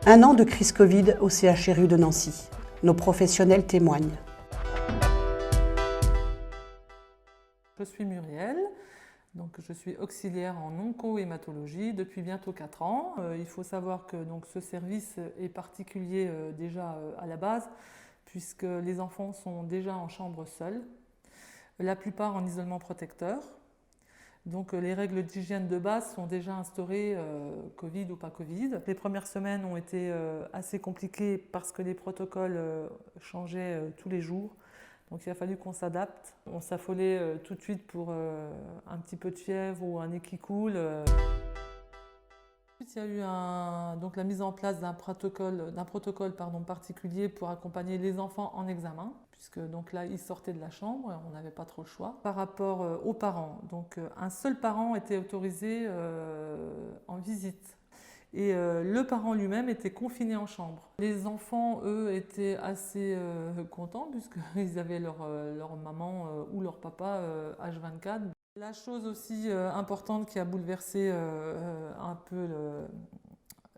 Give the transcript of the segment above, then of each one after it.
Un an de crise Covid au CHRU de Nancy. Nos professionnels témoignent. Je suis Muriel, donc je suis auxiliaire en onco-hématologie depuis bientôt 4 ans. Il faut savoir que donc, ce service est particulier déjà à la base, puisque les enfants sont déjà en chambre seuls, la plupart en isolement protecteur. Donc les règles d'hygiène de base sont déjà instaurées, Covid ou pas Covid. Les premières semaines ont été assez compliquées parce que les protocoles changeaient tous les jours. Donc il a fallu qu'on s'adapte. On s'affolait tout de suite pour un petit peu de fièvre ou un nez qui coule. Ensuite, il y a eu donc la mise en place d'un protocole particulier pour accompagner les enfants en examen, puisque donc là, ils sortaient de la chambre, on n'avait pas trop le choix. Par rapport aux parents, donc un seul parent était autorisé en visite. Et le parent lui-même était confiné en chambre. Les enfants, eux, étaient assez contents puisqu'ils avaient leur maman ou leur papa H24. La chose aussi importante qui a bouleversé un peu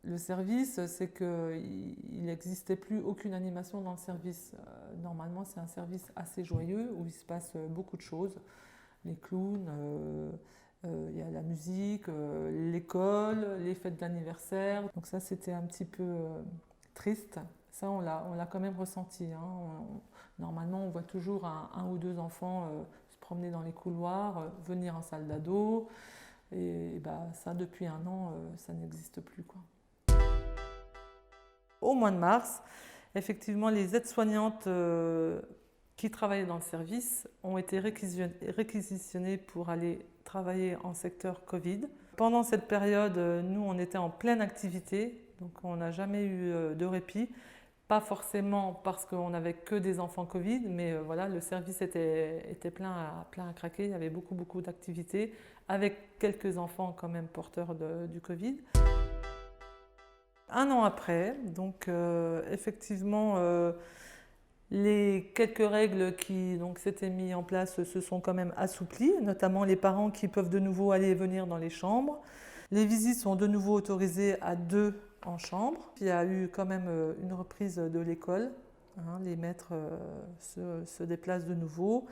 le service, c'est qu'il n'existait plus aucune animation dans le service. Normalement, c'est un service assez joyeux où il se passe beaucoup de choses. Les clowns, il y a la musique, l'école, les fêtes d'anniversaire. Donc ça, c'était un petit peu triste. Ça, on l'a quand même ressenti. Normalement, on voit toujours un ou deux enfants se promener dans les couloirs, venir en salle d'ado. Et ça, depuis 1 an, ça n'existe plus, quoi. Au mois de mars, effectivement, les aides-soignantes qui travaillaient dans le service ont été réquisitionnées pour aller travailler en secteur Covid. Pendant cette période, nous, on était en pleine activité, donc on n'a jamais eu de répit. Pas forcément parce qu'on n'avait que des enfants Covid, mais voilà, le service était plein à craquer. Il y avait beaucoup d'activités, avec quelques enfants quand même porteurs du Covid. 1 an après, donc effectivement, les quelques règles qui s'étaient mises en place se sont quand même assouplies, notamment les parents qui peuvent de nouveau aller et venir dans les chambres. Les visites sont de nouveau autorisées à 2 en chambre. Il y a eu quand même une reprise de l'école. Les maîtres se déplacent de nouveau.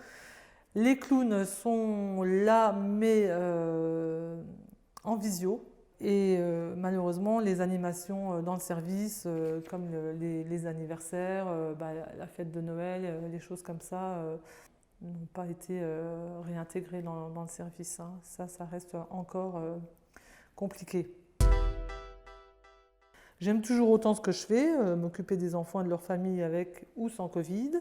Les clowns sont là, mais en visio. Et malheureusement, les animations dans le service, comme les anniversaires, la fête de Noël, les choses comme ça, n'ont pas été réintégrées dans le service. Ça reste encore compliqué. J'aime toujours autant ce que je fais, m'occuper des enfants et de leur famille avec ou sans Covid.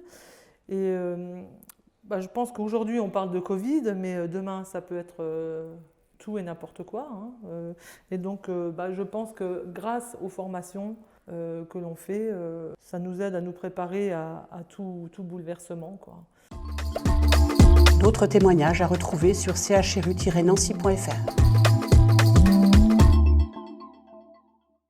Et je pense qu'aujourd'hui, on parle de Covid, mais demain, ça peut être tout et n'importe quoi. Et donc, je pense que grâce aux formations que l'on fait, ça nous aide à nous préparer à tout bouleversement, quoi. D'autres témoignages à retrouver sur chru-nancy.fr.